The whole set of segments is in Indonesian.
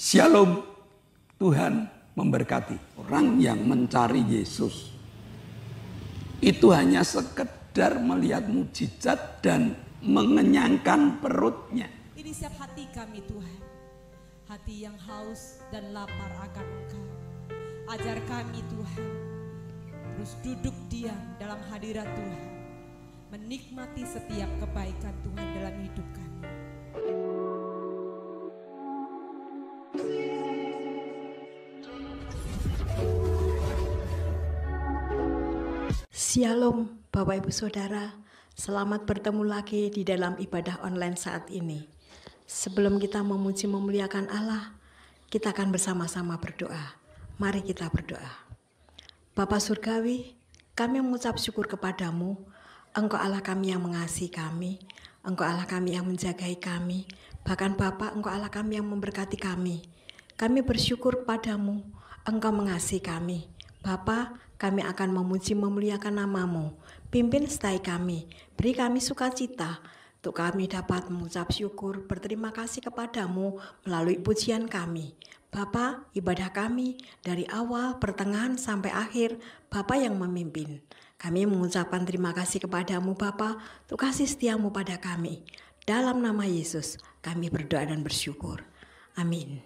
Shalom, Tuhan memberkati. Orang yang mencari Yesus itu hanya sekedar melihat mujizat dan mengenyangkan perutnya. Ini siap hati kami Tuhan, hati yang haus dan lapar akan Engkau. Ajar kami Tuhan, terus duduk diam dalam hadirat Tuhan, menikmati setiap kebaikan Tuhan dalam hidup kami. Shalom Bapak Ibu Saudara, selamat bertemu lagi di dalam ibadah online saat ini. Sebelum kita memuji memuliakan Allah, kita akan bersama-sama berdoa. Mari kita berdoa. Bapa Surgawi, kami mengucap syukur kepadamu. Engkau Allah kami yang mengasihi kami, Engkau Allah kami yang menjagai kami, bahkan Bapa, Engkau Allah kami yang memberkati kami. Kami bersyukur kepadamu, Engkau mengasihi kami. Bapa, kami akan memuji memuliakan nama-Mu. Pimpin setai kami, beri kami sukacita, untuk kami dapat mengucap syukur, berterima kasih kepadamu melalui pujian kami. Bapa, ibadah kami dari awal, pertengahan sampai akhir, Bapa yang memimpin. Kami mengucapkan terima kasih kepadamu Bapa, untuk kasih setiamu pada kami. Dalam nama Yesus, kami berdoa dan bersyukur. Amin.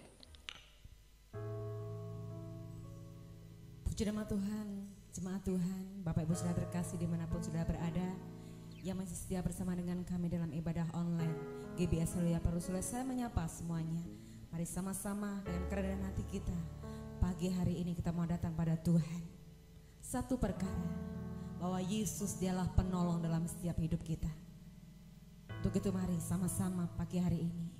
Puji nama Tuhan, jemaat Tuhan, Bapak Ibu Saudara terkasih dimanapun sudah berada, yang masih setia bersama dengan kami dalam ibadah online GBS Haleluya Parusula. Saya menyapa semuanya. Mari sama-sama dengan kerendahan hati kita, pagi hari ini kita mau datang pada Tuhan. Satu perkara, bahwa Yesus dialah penolong dalam setiap hidup kita. Untuk itu mari sama-sama pagi hari ini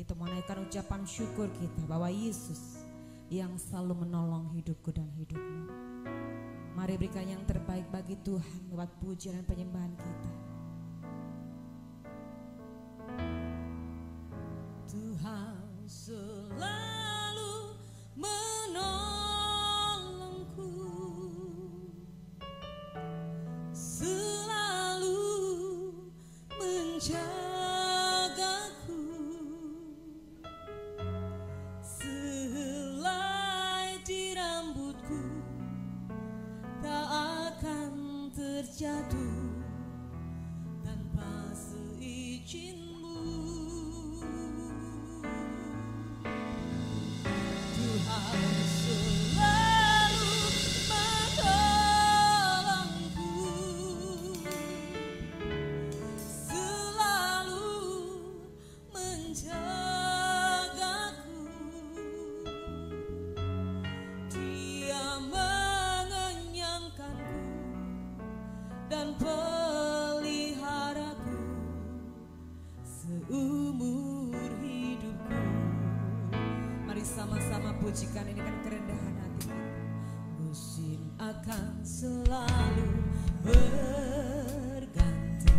kita mau naikkan ucapan syukur kita bahwa Yesus yang selalu menolong hidupku dan hidupmu. Mari berikan yang terbaik bagi Tuhan lewat pujian dan penyembahan kita. Tuhan selalu menolongku, selalu menjagaku. Terjatuh tanpa seizin-Mu. Tuhan selalu menolongku, selalu menjagaku. Dia mengenyangkanku dan peliharaku seumur hidupku. Mari sama-sama pujikan, ini kan kerendahan hati kita. Musim akan selalu berganti,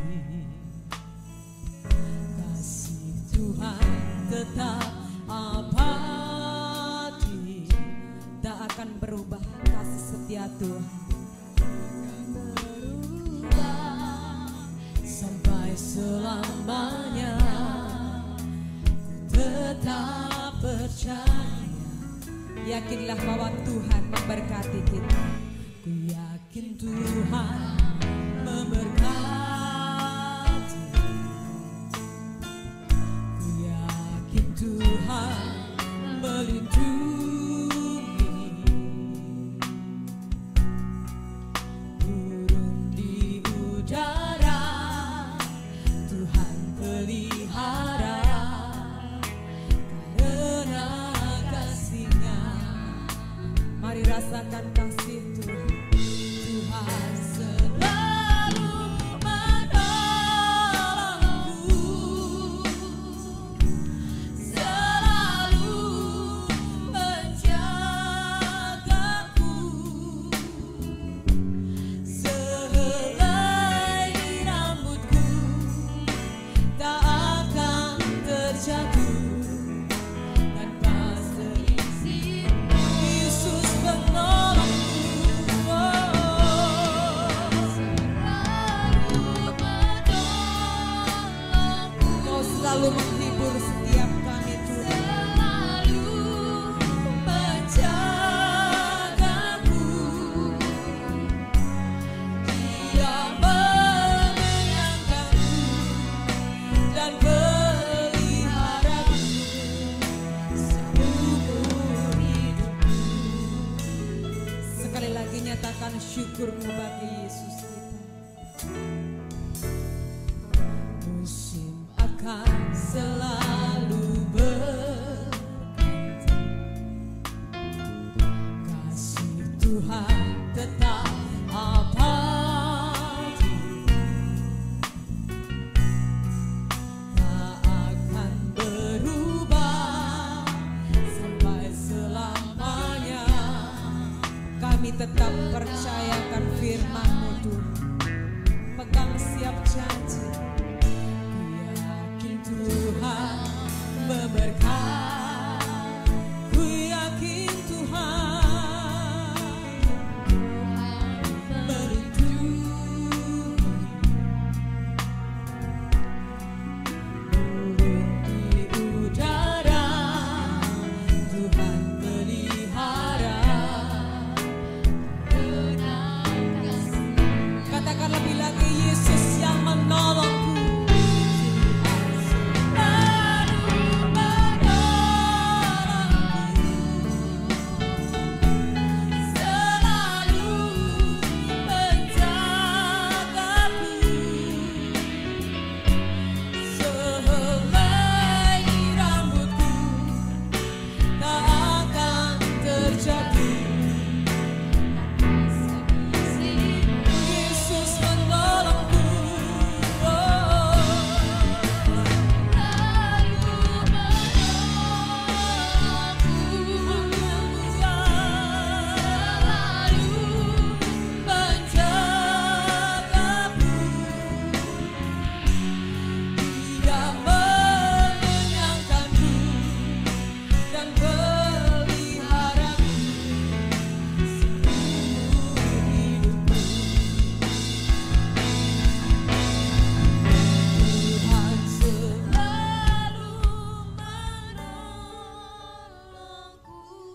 kasih Tuhan tetap abadi, tak akan berubah kasih setia Tuhan. Selamanya ku tetap percaya. Yakinlah bahwa Tuhan memberkati kita. Ku yakin Tuhan memberkati. Ku yakin Tuhan melindungi. Burung di udara pelihara karena kasih-Nya. Mari rasakan kasih Tuhan. Tuhan selalu menolongku, selalu syukur-Mu bagi Yesus kita. Musim akan selalu berganti, kasih Tuhan tetap abadi, tak akan berubah sampai selamanya. Kami tetap percayakan firman-Mu Tuhan, pegang siap janji. Ku yakin Tuhan memberkati, ku yakin Tuhan melindungi, burung di udara Tuhan pelihara. Katakan lebih lagi, Yesus yang menolongku.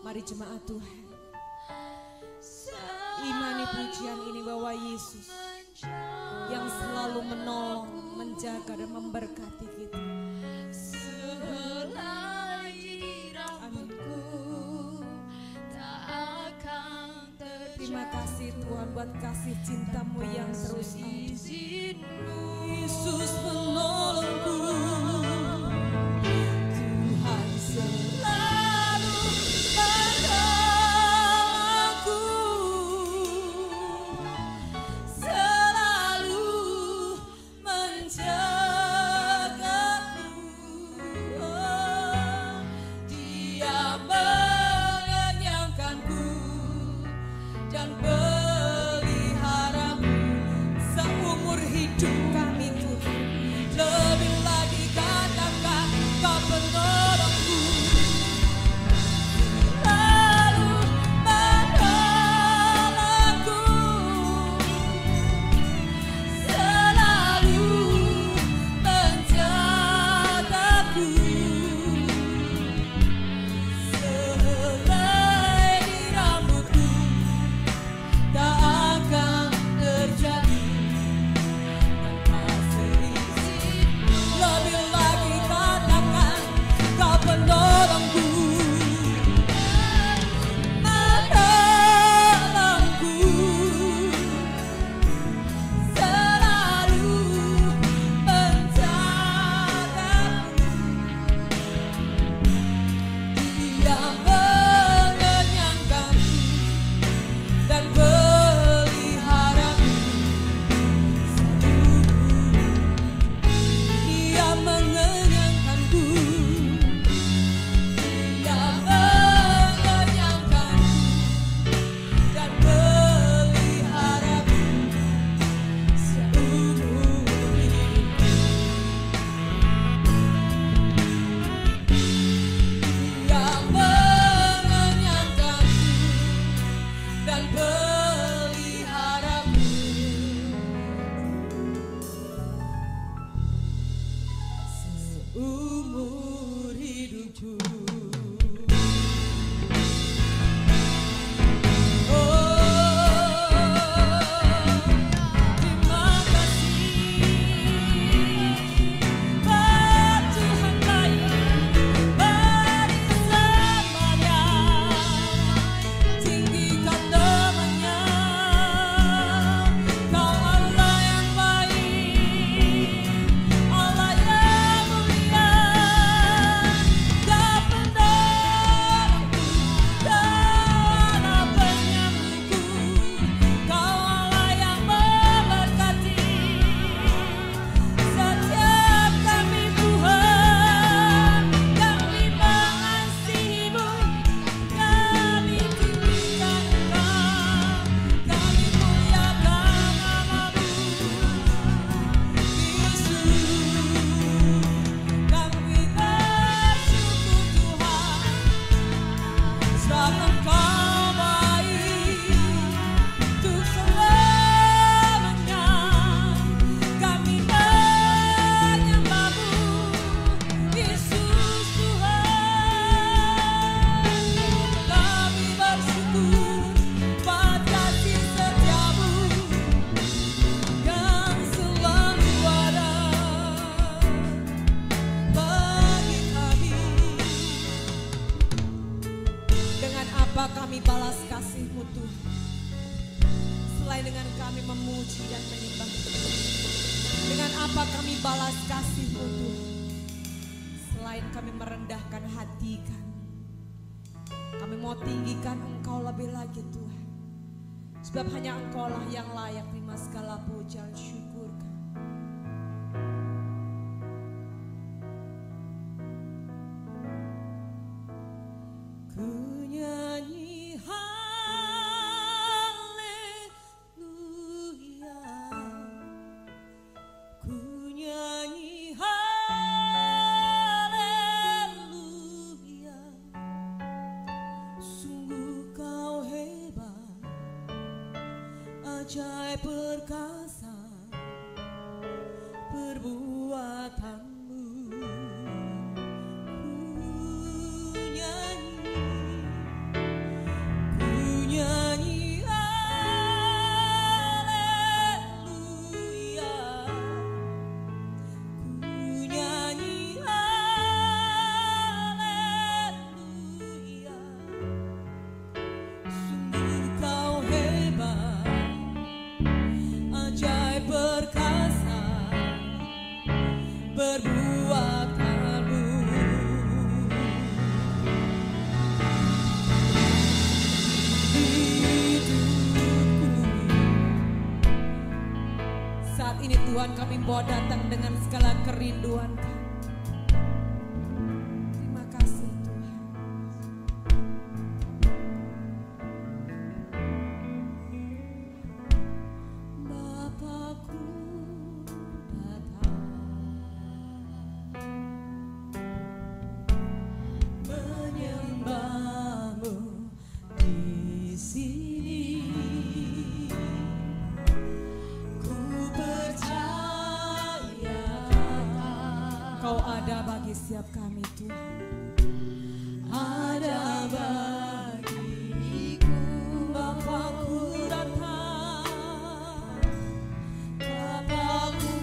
Mari jemaat Tuhan, imani pujian ini bahwa Yesus yang selalu menolong, menjaga dan memberkati kita. Amin. Terima kasih Tuhan buat kasih cinta-Mu yang terus ada. Yesus menolongku, Tuhan selalu menolongku, selalu menjagaku. Oh, Dia mengenyangkanku dan peliharaku seumur hidup kami Tuhan. selain dengan kami memuji dan menyembah, dengan apa kami balas kasih-Mu Tuhan, selain kami merendahkan hati kami mau tinggikan Engkau lebih lagi Tuhan, sebab hanya Engkau lah yang layak terima segala puja dan syukur kami. Ku nyanyi haleluya, ku nyanyi haleluya, sungguh Kau hebat, ajaib perkasa perbuatanmu. Saat ini Tuhan, kami bawa datang dengan segala kerinduan kami. Terima kasih Tuhan. Bapakku datang menyembah-Mu di sini. Kau ada bagi setiap kami Tuhan, ada bagiku. Bapakku datang, Bapakku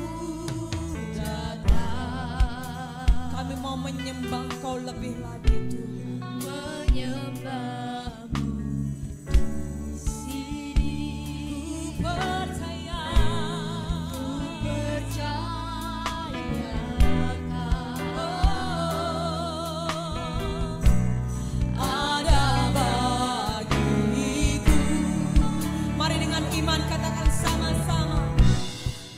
datang. Kami mau menyembah Kau lebih lagi Tuhan, menyembah-Mu di sini. Ku percaya, iman katakan sama-sama.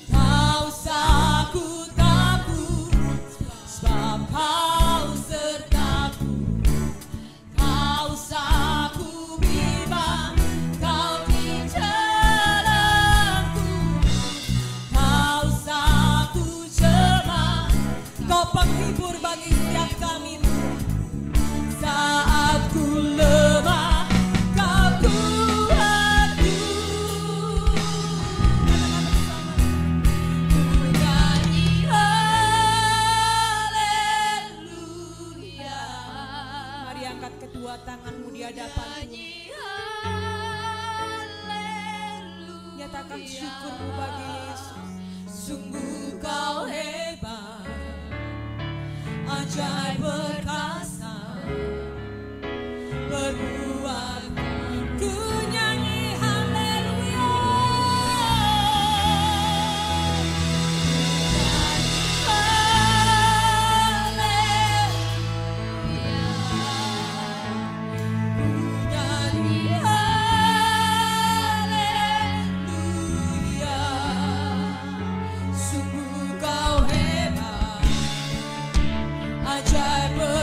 Tak usah ku takut, sebab Kau sertaku. Tak usah ku bimbang, Kau di jalanku. Tak usah ku cemas, Kau penghibur bagi setiap kami. Saat ku lemah, Kau kuatku. Kedua tanganmu di hadapan Tuhan, nyatakan syukurmu bagi Yesus. Sungguh Kau hebat, ajaib perkasa perbuatan. Ku nyanyi haleluya, ajaib.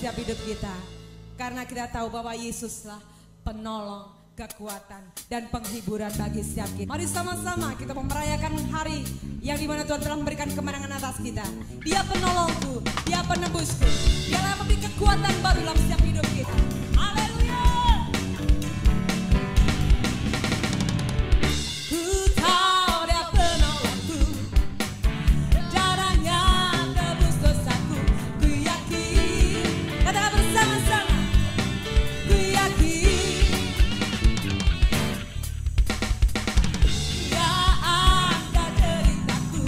setiap hidup kita. Karena kita tahu bahwa Yesuslah penolong, kekuatan, dan penghiburan bagi setiap kita. Mari sama-sama kita merayakan hari yang dimana Tuhan telah memberikan kemenangan atas kita. Dia penolongku, dia penebusku, dia yang memberi kekuatan baru dalam setiap hidup kita. Haleluya. Ku tahu dia penolongku, darahnya tebus dosaku. Ku yakin, katakan bersama-sama, ku yakin. Ya ada deritaku,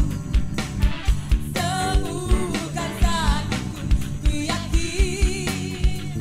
sembuhkan sakitku. Ku yakin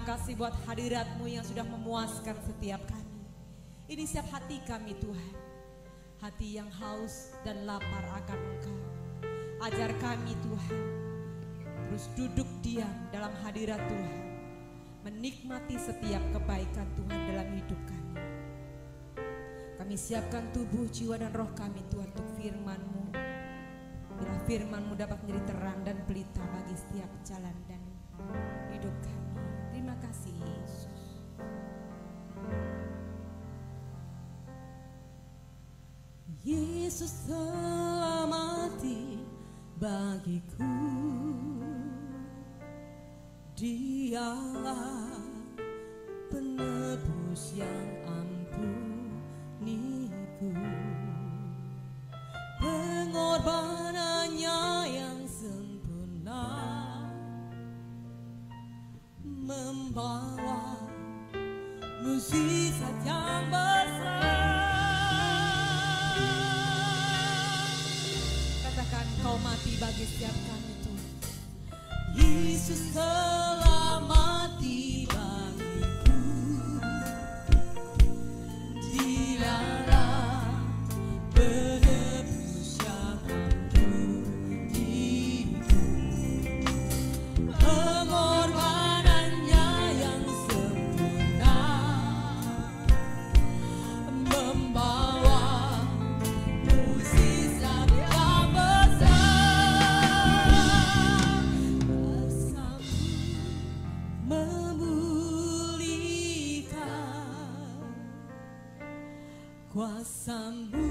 kasih buat hadirat-Mu yang sudah memuaskan setiap kami. Ini siap hati kami Tuhan, hati yang haus dan lapar akan Engkau. Ajar kami Tuhan, terus duduk diam dalam hadirat Tuhan, menikmati setiap kebaikan Tuhan dalam hidup kami. Kami siapkan tubuh, jiwa dan roh kami Tuhan untuk firman-Mu. Bila firman-Mu dapat menjadi terang dan pelita bagi setiap jalan dan hidup kami. Terima kasih Yesus. Yesus telah mati bagiku, Dialah penebus yang ampuniku. Pengorbanannya yang sempurna membawa mukjizat yang besar. Katakan Kau mati bagi setiap kami Tuhan. Yesus telah mati bagiku, Dialah penebus yang ampuniku. Pengorbanannya yang sempurna membawa mukjizat yang besar. Kuasa-Mu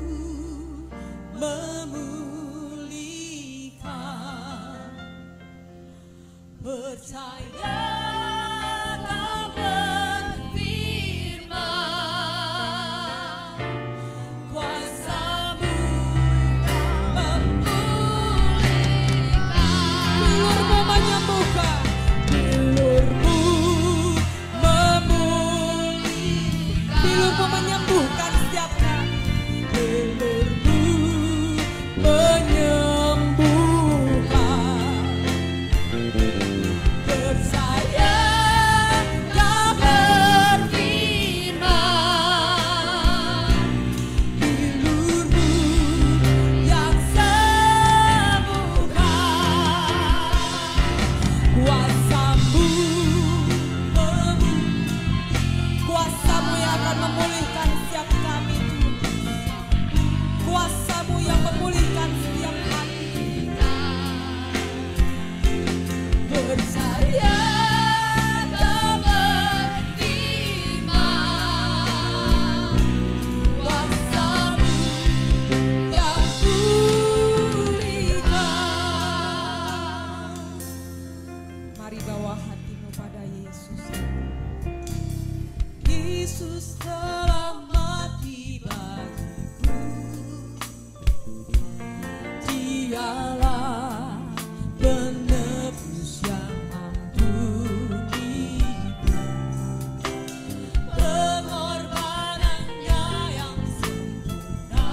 memulihkan, percaya Kau berfirman, kuasa-Mu memulihkan. Bilur-Mu menyembuhkan, bilur-Mu memulihkan, bilur-Mu menyembuhkan setiap kami, bilur-Mu menyembuhkan. Percaya Kau berfirman, bilur-Mu yang sembuhkan. Kuasa-Mu Kuasa-Mu yang akan memulihkan setiap kami. Kuasa-Mu yang memulihkan setiap hati. Percaya Kau berfirman, kuasa-Mu yang pulihkan. Mari bawa hatimu pada Yesus. Yesus telah mati bagiku, Dialah penebus yang ampuniku. Pengorbanannya yang sempurna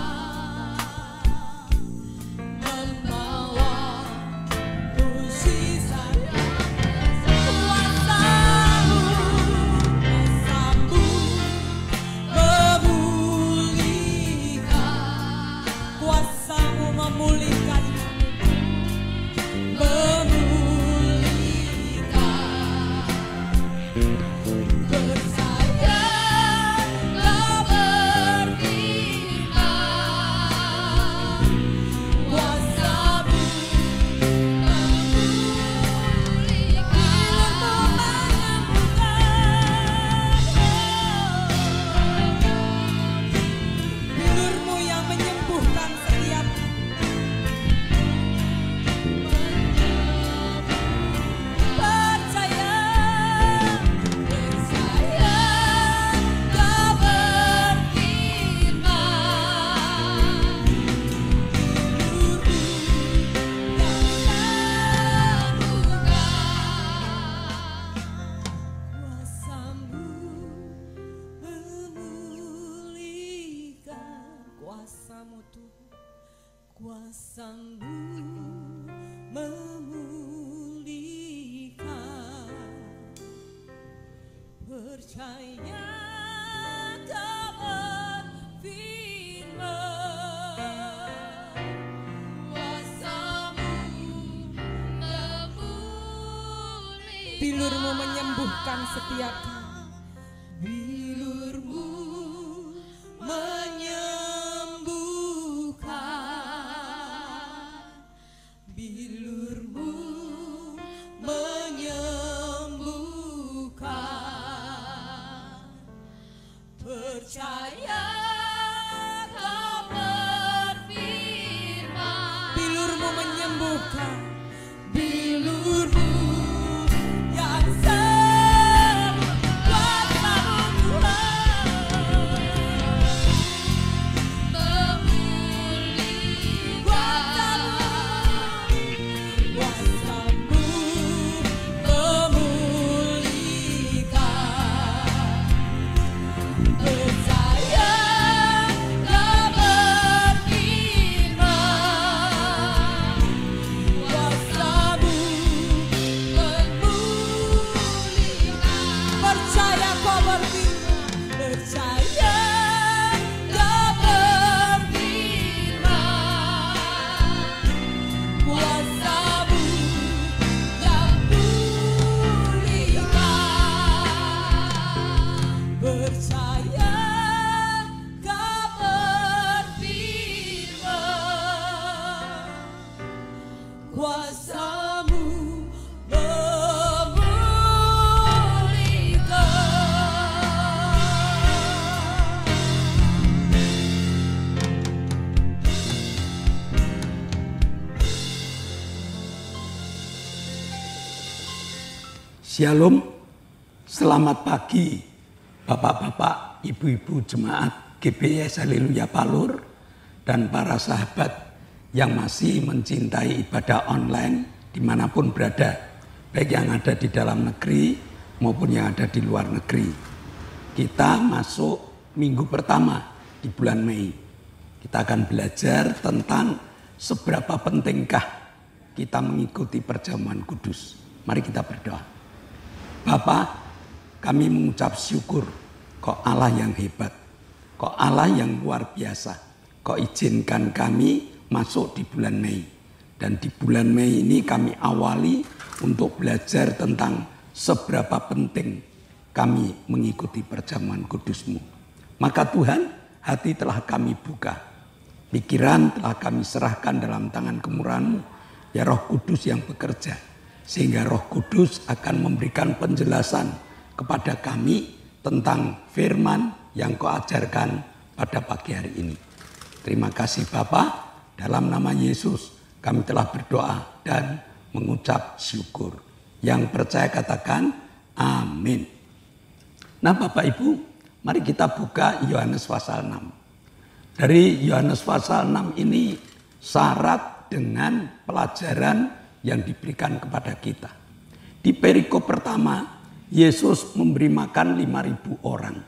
membawa mukjizat yang besar. Kuasa-Mu memulihkan, kuasa-Mu memulihkan, memulihkan. Percaya Kau berfirman, kuasa-Mu bilur-Mu yang menyembuhkan setiap. Percaya Kau berfirman, bilur-Mu yang sembuhkan. Kuasa-Mu memulihkan, kuasa-Mu Tuhan, kuasa-Mu memulihkan. percaya Kau berfirman, kuasa-Mu memulihkan. Bilur-Mu menyembuhkan setiap kami. Bilur-Mu menyembuhkan. Bilur-Mu menyembuhkan. Percaya Kau berfirman, bilur-Mu menyembuhkan. Bilur-Mu yang sembuh, kuasa-Mu Tuhan memulihkan. Kuasa-Mu memulihkan. Percaya Kau berfirman, kuasa-Mu memulihkan. Percaya Kau berfirman, percaya Kau berfirman, kuasa-Mu yang pulihkan. Percaya Kau berfirman, kuasa-Mu Shalom, selamat pagi Bapak-bapak, Ibu-ibu jemaat GBS Haleluya Palur dan para sahabat yang masih mencintai ibadah online dimanapun berada, baik yang ada di dalam negeri maupun yang ada di luar negeri. Kita masuk minggu pertama di bulan Mei. Kita akan belajar tentang seberapa pentingkah kita mengikuti perjamuan kudus. Mari kita berdoa. Bapa, kami mengucap syukur, Kau Allah yang hebat, Kau Allah yang luar biasa. Kau izinkan kami masuk di bulan Mei. Dan di bulan Mei ini kami awali untuk belajar tentang seberapa penting kami mengikuti perjamuan kudus-Mu. Maka Tuhan, hati telah kami buka, pikiran telah kami serahkan dalam tangan kemurahan-Mu, ya Roh Kudus yang bekerja. Sehingga Roh Kudus akan memberikan penjelasan kepada kami tentang firman yang Kau ajarkan pada pagi hari ini. Terima kasih Bapa, dalam nama Yesus kami telah berdoa dan mengucap syukur. Yang percaya katakan amin. Nah Bapak Ibu, mari kita buka Yohanes pasal 6. Dari Yohanes pasal 6 ini syarat dengan pelajaran yang diberikan kepada kita. Di perikop pertama, Yesus memberi makan 5.000 orang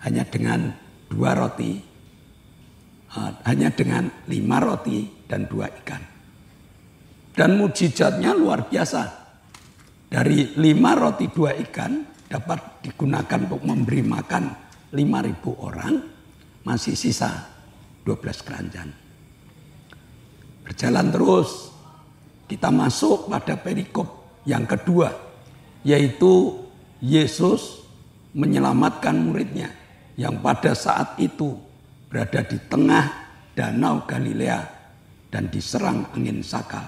hanya dengan 2 roti, hanya dengan 5 roti dan 2 ikan. Dan mujizatnya luar biasa. Dari 5 roti 2 ikan dapat digunakan untuk memberi makan 5.000 orang, masih sisa 12 keranjang. Berjalan terus, kita masuk pada perikop yang kedua, yaitu Yesus menyelamatkan muridnya yang pada saat itu berada di tengah danau Galilea dan diserang angin sakal.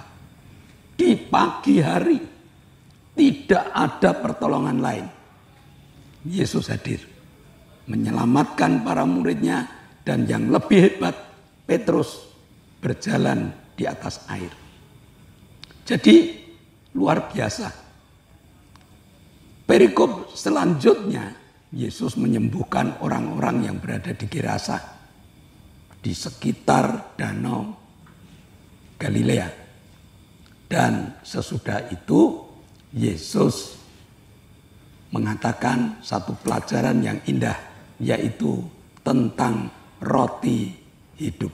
Di pagi hari tidak ada pertolongan lain. Yesus hadir menyelamatkan para muridnya, dan yang lebih hebat, Petrus berjalan di atas air. Jadi luar biasa. Perikop selanjutnya, Yesus menyembuhkan orang-orang yang berada di Gerasa, di sekitar danau Galilea. Dan sesudah itu Yesus mengatakan satu pelajaran yang indah, yaitu tentang roti hidup.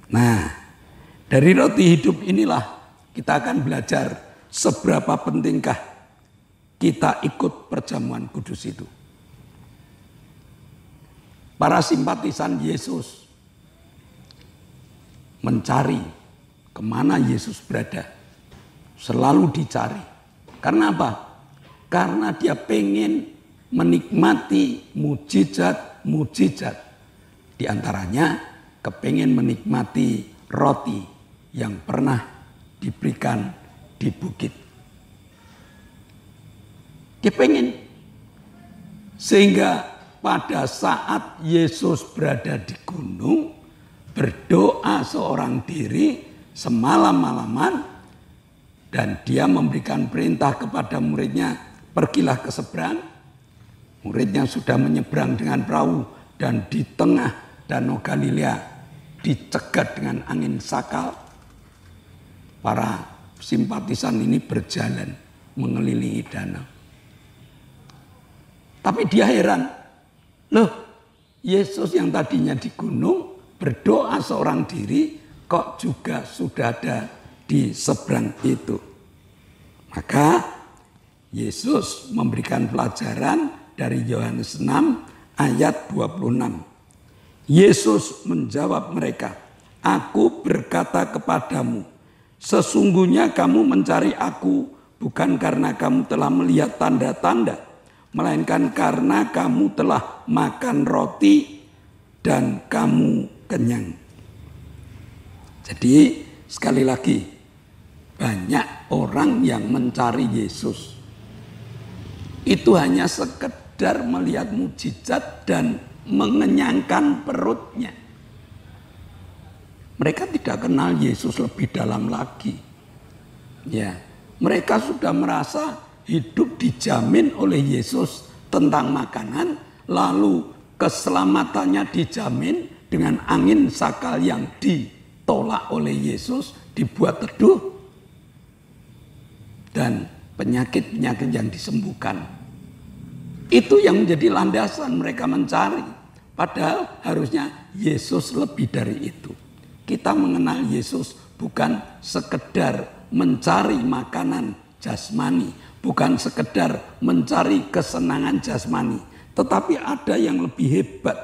Nah, dari roti hidup inilah kita akan belajar seberapa pentingkah kita ikut perjamuan kudus itu. Para simpatisan Yesus mencari kemana Yesus berada. Selalu dicari. Karena apa? Karena dia pengen menikmati mujizat-mujizat. Di antaranya kepengen menikmati roti yang pernah diberikan di bukit. Dia pengen. Sehingga pada saat Yesus berada di gunung, berdoa seorang diri semalam-malaman, dan dia memberikan perintah kepada muridnya, pergilah ke seberang. Muridnya sudah menyeberang dengan perahu, dan di tengah Danau Galilea dicegat dengan angin sakal. Para simpatisan ini berjalan mengelilingi danau. Tapi dia heran, loh, Yesus yang tadinya di gunung berdoa seorang diri kok juga sudah ada di seberang itu. Maka Yesus memberikan pelajaran dari Yohanes 6 ayat 26. Yesus menjawab mereka, "Aku berkata kepadamu, sesungguhnya kamu mencari aku bukan karena kamu telah melihat tanda-tanda, melainkan karena kamu telah makan roti dan kamu kenyang." Jadi sekali lagi, banyak orang yang mencari Yesus itu hanya sekedar melihat mujizat dan mengenyangkan perutnya. Mereka tidak kenal Yesus lebih dalam lagi. Ya, mereka sudah merasa hidup dijamin oleh Yesus tentang makanan, lalu keselamatannya dijamin dengan angin sakal yang ditolak oleh Yesus, dibuat teduh, dan penyakit-penyakit yang disembuhkan. Itu yang menjadi landasan mereka mencari. Padahal harusnya Yesus lebih dari itu. Kita mengenal Yesus bukan sekedar mencari makanan jasmani, bukan sekedar mencari kesenangan jasmani, tetapi ada yang lebih hebat.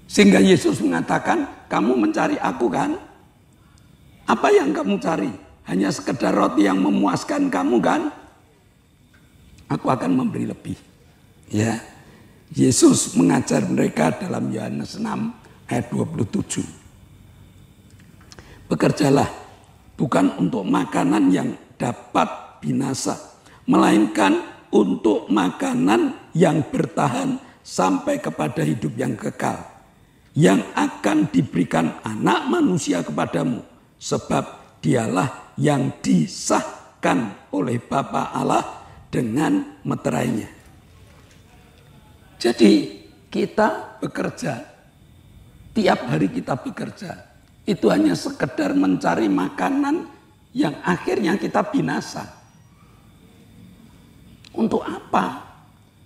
Sehingga Yesus mengatakan, kamu mencari aku kan? Apa yang kamu cari? Hanya sekedar roti yang memuaskan kamu kan? Aku akan memberi lebih. Ya, Yesus mengajar mereka dalam Yohanes 6 ayat 27. Bekerjalah bukan untuk makanan yang dapat binasa, melainkan untuk makanan yang bertahan sampai kepada hidup yang kekal, yang akan diberikan Anak Manusia kepadamu, sebab dialah yang disahkan oleh Bapa Allah dengan meterainya. Jadi kita bekerja, tiap hari kita bekerja, itu hanya sekedar mencari makanan yang akhirnya kita binasa. Untuk apa?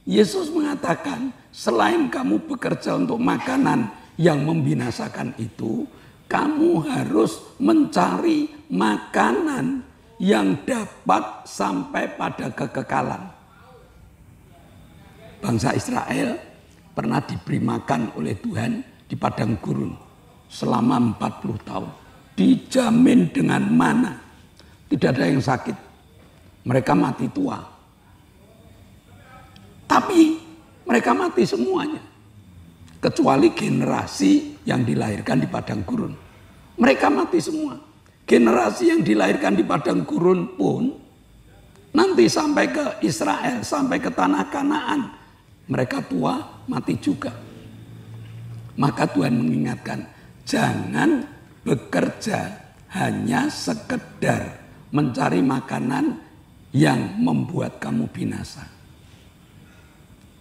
Yesus mengatakan, selain kamu bekerja untuk makanan yang membinasakan itu, kamu harus mencari makanan yang dapat sampai pada kekekalan. Bangsa Israel pernah diberi makan oleh Tuhan di padang gurun selama 40 tahun. Dijamin dengan mana. Tidak ada yang sakit. Mereka mati tua. Tapi mereka mati semuanya. Kecuali generasi yang dilahirkan di padang gurun. Mereka mati semua. Generasi yang dilahirkan di padang gurun pun nanti sampai ke Israel, sampai ke tanah Kanaan, mereka tua, mati juga. Maka Tuhan mengingatkan, jangan bekerja hanya sekedar mencari makanan yang membuat kamu binasa.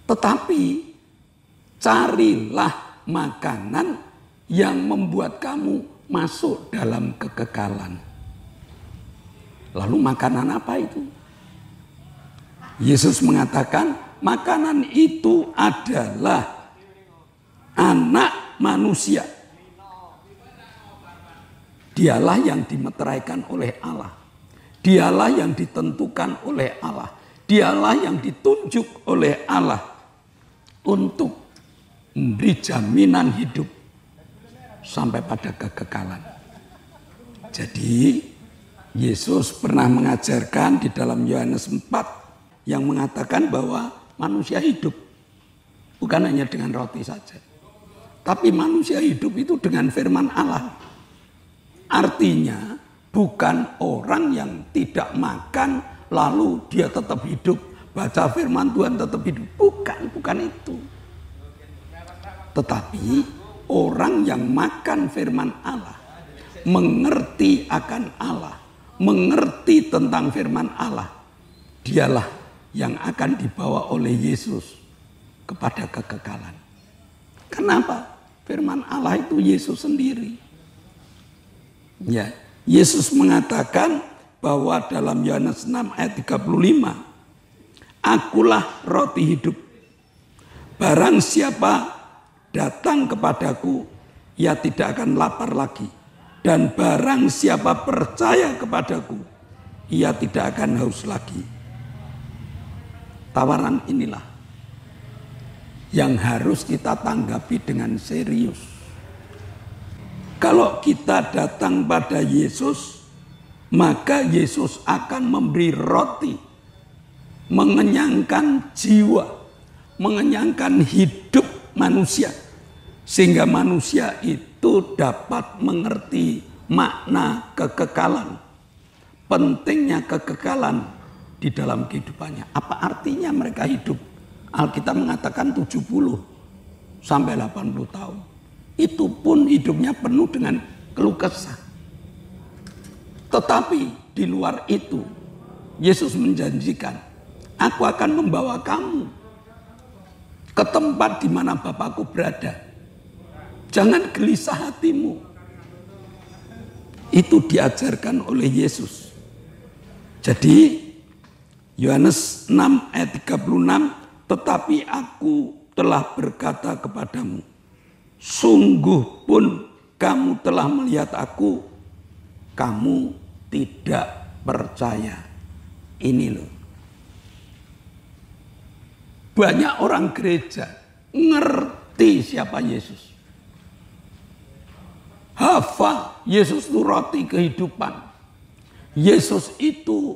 Tetapi carilah makanan yang membuat kamu masuk dalam kekekalan. Lalu makanan apa itu? Yesus mengatakan makanan itu adalah Anak Manusia. Dialah yang dimeteraikan oleh Allah. Dialah yang ditentukan oleh Allah. Dialah yang ditunjuk oleh Allah untuk memberi jaminan hidup sampai pada kekekalan. Jadi Yesus pernah mengajarkan di dalam Yohanes 4 yang mengatakan bahwa manusia hidup bukan hanya dengan roti saja. Tapi manusia hidup itu dengan firman Allah. Artinya bukan orang yang tidak makan lalu dia tetap hidup. Baca firman Tuhan tetap hidup. Bukan itu. Tetapi orang yang makan firman Allah, mengerti akan Allah, mengerti tentang firman Allah, dialah yang akan dibawa oleh Yesus kepada kekekalan. Kenapa? Firman Allah itu Yesus sendiri. Ya, Yesus mengatakan bahwa dalam Yohanes 6 ayat 35, akulah roti hidup. Barang siapa datang kepadaku, ia tidak akan lapar lagi. Dan barang siapa percaya kepadaku, ia tidak akan haus lagi. Tawaran inilah yang harus kita tanggapi dengan serius. Kalau kita datang pada Yesus, maka Yesus akan memberi roti, mengenyangkan jiwa, mengenyangkan hidup manusia. Sehingga manusia itu dapat mengerti makna kekekalan. Pentingnya kekekalan di dalam kehidupannya. Apa artinya mereka hidup? Alkitab mengatakan 70 sampai 80 tahun. Itu pun hidupnya penuh dengan keluh kesah. Tetapi di luar itu, Yesus menjanjikan, aku akan membawa kamu ke tempat di mana Bapakku berada. Jangan gelisah hatimu. Itu diajarkan oleh Yesus. Jadi Yohanes 6 ayat 36, tetapi aku telah berkata kepadamu, sungguh pun kamu telah melihat aku, kamu tidak percaya. Ini loh. Banyak orang gereja ngerti siapa Yesus. Hafal, Yesus itu roti kehidupan. Yesus itu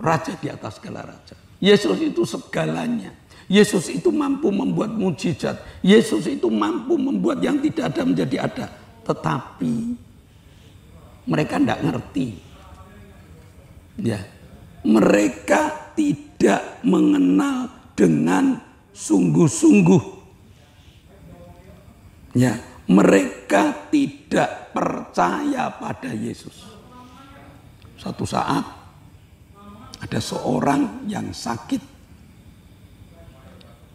raja di atas segala raja. Yesus itu segalanya. Yesus itu mampu membuat mujizat. Yesus itu mampu membuat yang tidak ada menjadi ada. Tetapi mereka tidak ngerti. Ya, mereka tidak mengenal dengan sungguh-sungguh. Ya, mereka tidak percaya pada Yesus. Suatu saat ada seorang yang sakit.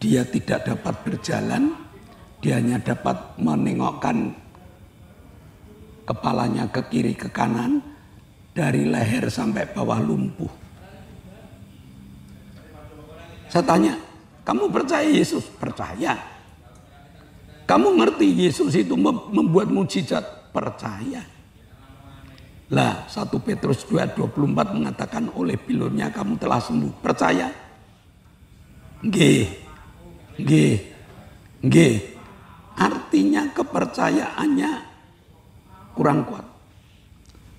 Dia tidak dapat berjalan, dia hanya dapat menengokkan kepalanya ke kiri ke kanan, dari leher sampai bawah lumpuh. Saya tanya, kamu percaya Yesus? Percaya. Kamu ngerti Yesus itu membuat mujizat? Percaya. Lah 1 Petrus 2:24 mengatakan oleh bilurnya kamu telah sembuh. Percaya? Nggih. Artinya kepercayaannya kurang kuat.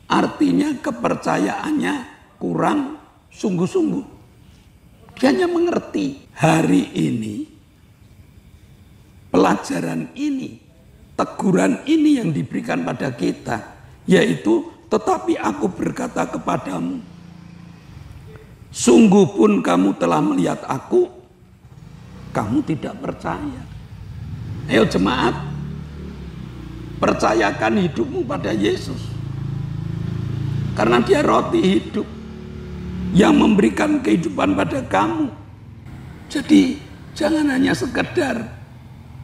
Artinya kepercayaannya kurang sungguh-sungguh. Dia hanya mengerti hari ini, pelajaran ini, teguran ini yang diberikan pada kita, yaitu tetapi aku berkata kepadamu, sungguh pun kamu telah melihat aku, kamu tidak percaya. Ayo jemaat, percayakan hidupmu pada Yesus. Karena dia roti hidup yang memberikan kehidupan pada kamu. Jadi jangan hanya sekedar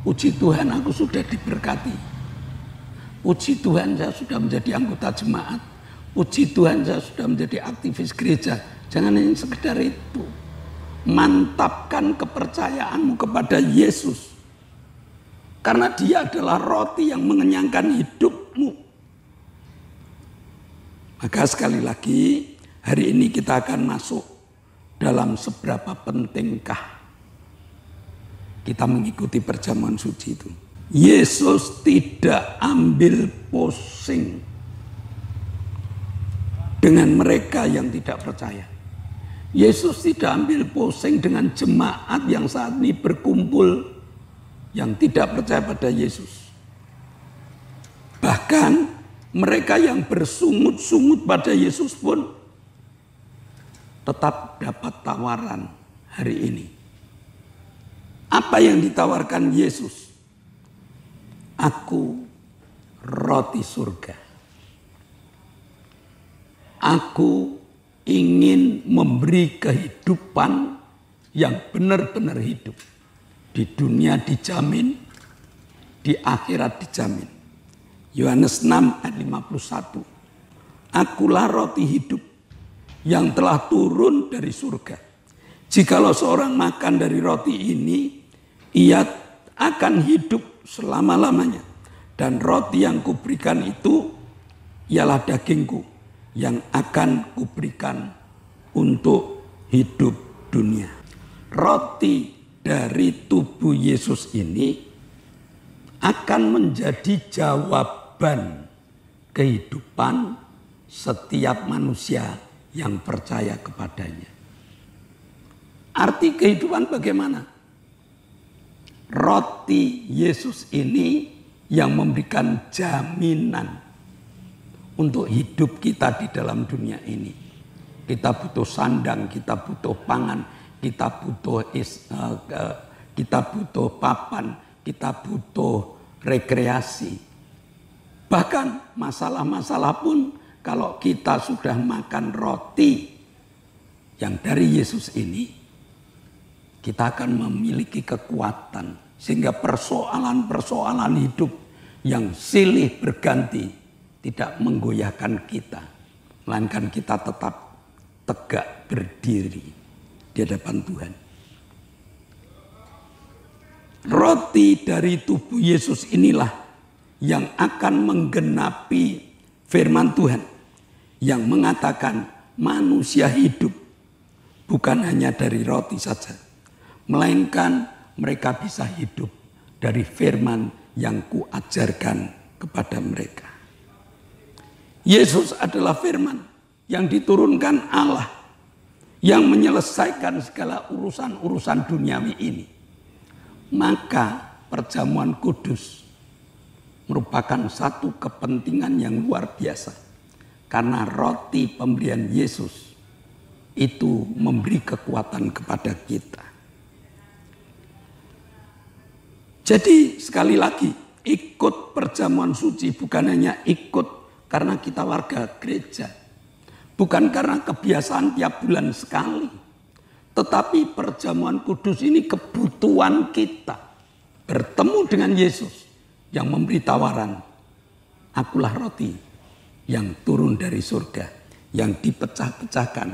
puji Tuhan aku sudah diberkati. Puji Tuhan saya sudah menjadi anggota jemaat. Puji Tuhan saya sudah menjadi aktivis gereja. Jangan hanya sekedar itu. Mantapkan kepercayaanmu kepada Yesus. Karena dia adalah roti yang mengenyangkan hidupmu. Maka sekali lagi, Hari ini kita akan masuk dalam seberapa pentingkah kita mengikuti perjamuan suci itu. Yesus tidak ambil pusing dengan mereka yang tidak percaya. Yesus tidak ambil pusing dengan jemaat yang saat ini berkumpul yang tidak percaya pada Yesus. Bahkan mereka yang bersungut-sungut pada Yesus pun tetap dapat tawaran hari ini. Apa yang ditawarkan Yesus? Aku roti surga. Aku ingin memberi kehidupan yang benar-benar hidup. Di dunia dijamin, di akhirat dijamin. Yohanes 6 ayat 51. Akulah roti hidup yang telah turun dari surga. Jikalau seorang makan dari roti ini, ia akan hidup selama-lamanya. Dan roti yang kuberikan itu ialah dagingku yang akan kuberikan untuk hidup dunia. Roti dari tubuh Yesus ini akan menjadi jawaban kehidupan setiap manusia yang percaya kepadanya. Arti kehidupan bagaimana? Roti Yesus ini yang memberikan jaminan untuk hidup kita di dalam dunia ini. Kita butuh sandang, kita butuh pangan, kita butuh papan, kita butuh rekreasi. Bahkan masalah-masalah pun kalau kita sudah makan roti yang dari Yesus ini, kita akan memiliki kekuatan sehingga persoalan-persoalan hidup yang silih berganti tidak menggoyahkan kita, melainkan kita tetap tegak berdiri di hadapan Tuhan. Roti dari tubuh Yesus inilah yang akan menggenapi firman Tuhan yang mengatakan manusia hidup bukan hanya dari roti saja, melainkan mereka bisa hidup dari firman yang kuajarkan kepada mereka. Yesus adalah firman yang diturunkan Allah yang menyelesaikan segala urusan-urusan duniawi ini. Maka perjamuan kudus merupakan satu kepentingan yang luar biasa. Karena roti pemberian Yesus itu memberi kekuatan kepada kita. Jadi sekali lagi, ikut perjamuan suci bukan hanya ikut karena kita warga gereja. Bukan karena kebiasaan tiap bulan sekali. Tetapi perjamuan kudus ini kebutuhan kita. Bertemu dengan Yesus yang memberi tawaran. Akulah roti yang turun dari surga. Yang dipecah-pecahkan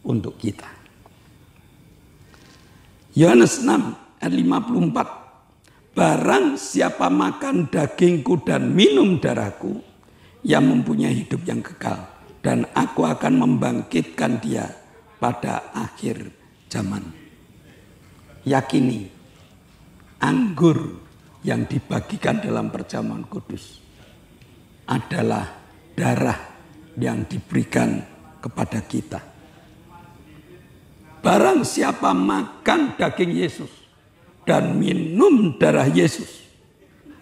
untuk kita. Yohanes 6 ayat 54. Barang siapa makan dagingku dan minum darahku, ia mempunyai hidup yang kekal. Dan aku akan membangkitkan dia pada akhir zaman. Yakini anggur yang dibagikan dalam perjamuan kudus adalah darah yang diberikan kepada kita. Barang siapa makan daging Yesus dan minum darah Yesus,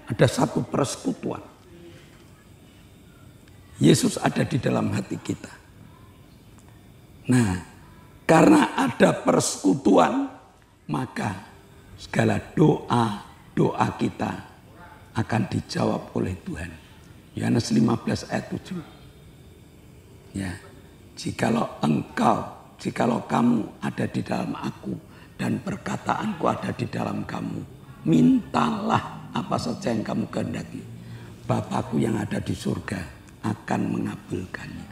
ada satu persekutuan. Yesus ada di dalam hati kita. Nah, karena ada persekutuan, maka segala doa kita akan dijawab oleh Tuhan. Yohanes 15 ayat 7. Ya, jikalau kamu ada di dalam aku dan perkataanku ada di dalam kamu, mintalah apa saja yang kamu kehendaki. Bapakku yang ada di surga akan mengabulkannya.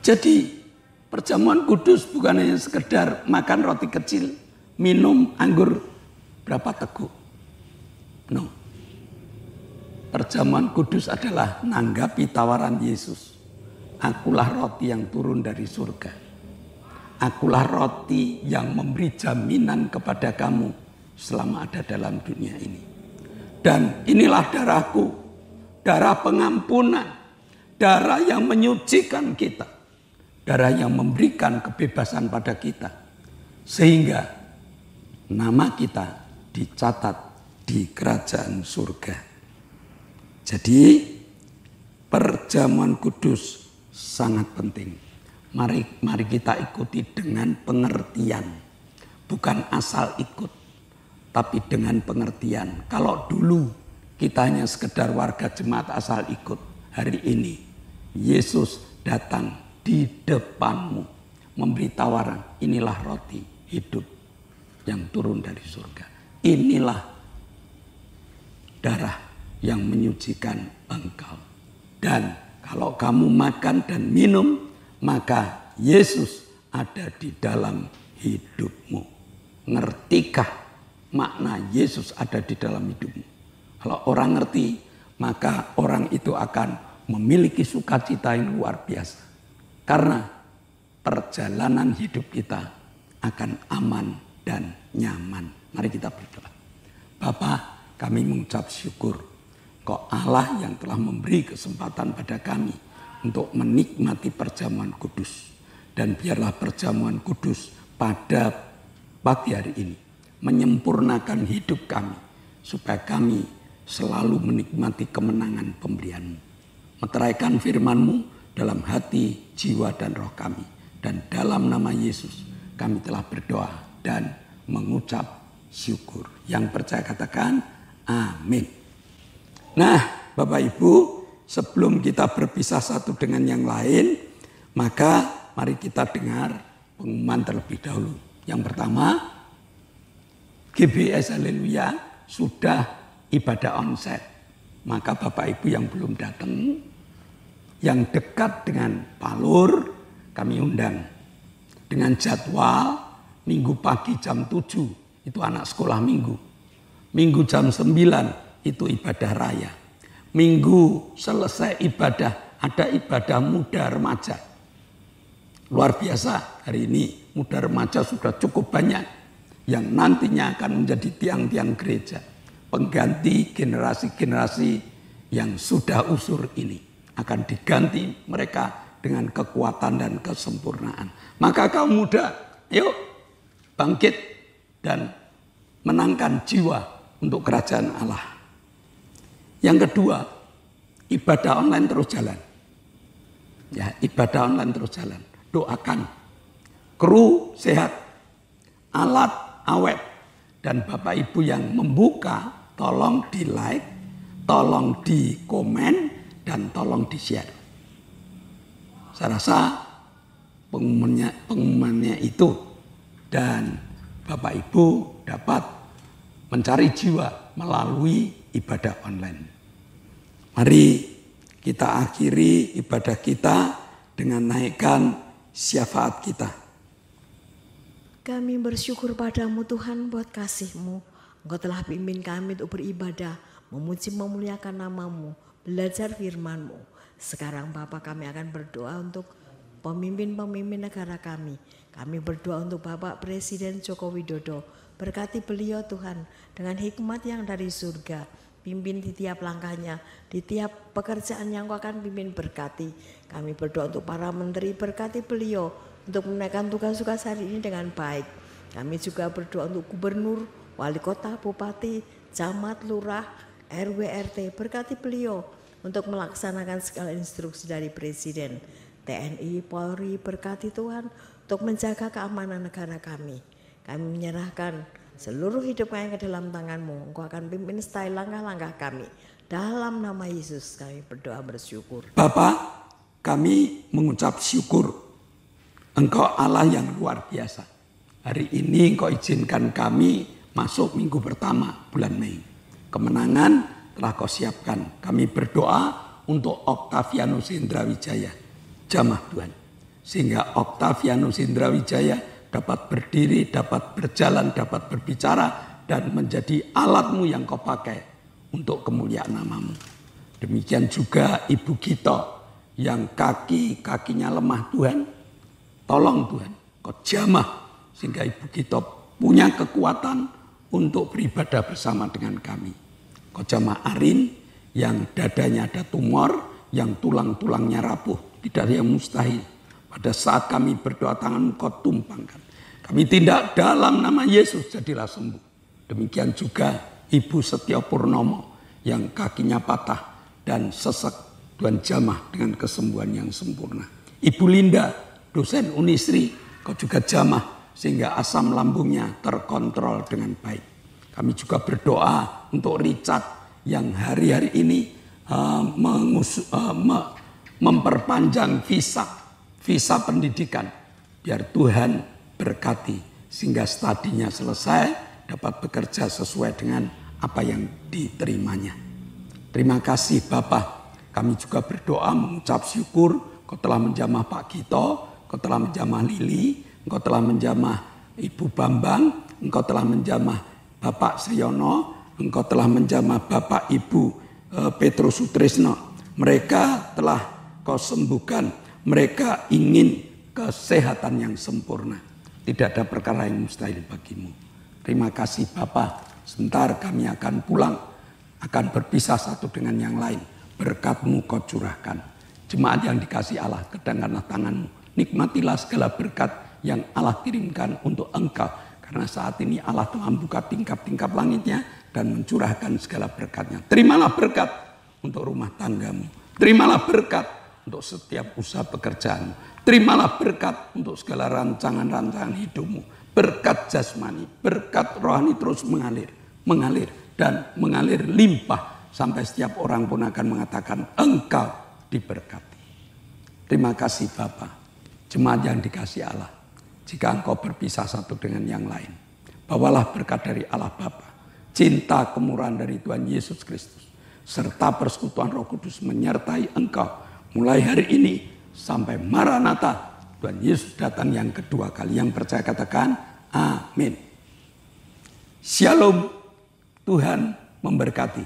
Jadi perjamuan kudus bukan hanya sekedar makan roti kecil, minum anggur berapa teguk. No. Perjamuan kudus adalah menanggapi tawaran Yesus. akulah roti yang turun dari surga. Akulah roti yang memberi jaminan kepada kamu selama ada dalam dunia ini. Dan inilah darahku, darah pengampunan, darah yang menyucikan kita, darah yang memberikan kebebasan pada kita. Sehingga nama kita dicatat di kerajaan surga. Jadi perjamuan kudus sangat penting. Mari kita ikuti dengan pengertian. Bukan asal ikut, tapi dengan pengertian. Kalau dulu kita hanya sekedar warga jemaat asal ikut, hari ini Yesus datang di depanmu, memberi tawaran, inilah roti hidup yang turun dari surga. Inilah darah yang menyucikan engkau. Dan kalau kamu makan dan minum, maka Yesus ada di dalam hidupmu. Ngertikah makna Yesus ada di dalam hidupmu? Kalau orang ngerti, maka orang itu akan memiliki sukacita yang luar biasa. Karena perjalanan hidup kita akan aman dan nyaman. Mari kita berdoa. Bapa, kami mengucap syukur. Kau Allah yang telah memberi kesempatan pada kami untuk menikmati perjamuan kudus. Dan biarlah perjamuan kudus pada pagi hari ini menyempurnakan hidup kami. Supaya kami selalu menikmati kemenangan pemberian-Mu. Meteraikan firman-Mu dalam hati, jiwa, dan roh kami. Dan dalam nama Yesus kami telah berdoa dan mengucap syukur. Yang percaya katakan amin. Nah, Bapak Ibu, sebelum kita berpisah satu dengan yang lain, maka mari kita dengar pengumuman terlebih dahulu. Yang pertama, GBS Haleluya sudah ibadah onsite. Maka Bapak Ibu yang belum datang, yang dekat dengan Palur, kami undang. Dengan jadwal Minggu pagi jam 7, itu anak sekolah minggu. Minggu jam 9, itu ibadah raya. Minggu selesai ibadah, ada ibadah muda remaja. Luar biasa, hari ini muda remaja sudah cukup banyak yang nantinya akan menjadi tiang-tiang gereja. Pengganti generasi-generasi yang sudah usur ini. Akan diganti mereka dengan kekuatan dan kesempurnaan. Maka kaum muda, yuk bangkit dan menangkan jiwa untuk kerajaan Allah. Yang kedua, ibadah online terus jalan. Ya, ibadah online terus jalan. Doakan. Kru sehat. Alat awet. Dan Bapak Ibu yang membuka, tolong di like, tolong di komen, dan tolong di share. Saya rasa pengumumannya itu. Dan Bapak Ibu dapat mencari jiwa melalui ibadah online. Mari kita akhiri ibadah kita dengan naikkan syafaat kita. Kami bersyukur padamu Tuhan buat kasih-Mu. Engkau telah pimpin kami untuk beribadah, memuji memuliakan nama-Mu, belajar firman-Mu. Sekarang Bapa, kami akan berdoa untuk pemimpin-pemimpin negara kami. Kami berdoa untuk Bapak Presiden Joko Widodo. Berkati beliau Tuhan dengan hikmat yang dari surga. Pimpin di tiap langkahnya, di tiap pekerjaan yang Kau akan pimpin berkati. Kami berdoa untuk para menteri, berkati beliau untuk menaikkan tugas-tugas hari ini dengan baik. Kami juga berdoa untuk gubernur, wali kota, bupati, camat, lurah, RW, RT. Berkati beliau untuk melaksanakan segala instruksi dari Presiden. TNI, Polri, berkati Tuhan untuk menjaga keamanan negara kami. Kami menyerahkan seluruh hidup kami ke dalam tangan-Mu. Engkau akan pimpin setiap langkah-langkah kami. Dalam nama Yesus kami berdoa bersyukur. Bapak, kami mengucap syukur. Engkau Allah yang luar biasa. Hari ini Engkau izinkan kami masuk minggu pertama bulan Mei. Kemenangan telah Kau siapkan. Kami berdoa untuk Octavianus Indrawijaya, jamaah Tuhan. Sehingga Octavianus Indrawijaya dapat berdiri, dapat berjalan, dapat berbicara, dan menjadi alat-Mu yang Kau pakai untuk kemuliaan nama-Mu. Demikian juga Ibu Gito yang kakinya lemah Tuhan, tolong Tuhan, Kau jamah sehingga ibu kita punya kekuatan untuk beribadah bersama dengan kami. Kau jamah Arin yang dadanya ada tumor, yang tulang-tulangnya rapuh, tidak ada yang mustahil. Pada saat kami berdoa tangan Kau tumpangkan. Kami tindak dalam nama Yesus, jadilah sembuh. Demikian juga Ibu Setia Purnomo yang kakinya patah dan sesek, Tuhan jamah dengan kesembuhan yang sempurna. Ibu Linda, dosen Unisri, Kau juga jamah sehingga asam lambungnya terkontrol dengan baik. Kami juga berdoa untuk Richard yang hari-hari ini memperpanjang visa pendidikan. Biar Tuhan berkati sehingga studinya selesai, dapat bekerja sesuai dengan apa yang diterimanya. Terima kasih Bapak. Kami juga berdoa mengucap syukur Kau telah menjamah Pak Gito, Kau telah menjamah Lili, Engkau telah menjamah Ibu Bambang, Engkau telah menjamah Bapak Sriono, Engkau telah menjamah Bapak Ibu Petrus Sutrisno. Mereka telah Kau sembuhkan. Mereka ingin kesehatan yang sempurna. Tidak ada perkara yang mustahil bagimu. Terima kasih Bapak. Sebentar kami akan pulang. Akan berpisah satu dengan yang lain. Berkat-Mu Kau curahkan. Jemaat yang dikasih Allah, kedangkanlah tangan-Mu. Nikmatilah segala berkat yang Allah kirimkan untuk engkau. Karena saat ini Allah telah membuka tingkap-tingkap langitnya dan mencurahkan segala berkatnya. Terimalah berkat untuk rumah tanggamu. Terimalah berkat untuk setiap usaha pekerjaanmu. Terimalah berkat untuk segala rancangan-rancangan hidupmu. Berkat jasmani, berkat rohani terus mengalir dan mengalir limpah. Sampai setiap orang pun akan mengatakan engkau diberkati. Terima kasih Bapak. Jemaat yang dikasih Allah, jika engkau berpisah satu dengan yang lain, bawalah berkat dari Allah Bapa, cinta kemurahan dari Tuhan Yesus Kristus, serta persekutuan Roh Kudus menyertai engkau mulai hari ini sampai Maranatha, Tuhan Yesus datang yang kedua kali. Yang percaya katakan amin. Shalom, Tuhan memberkati.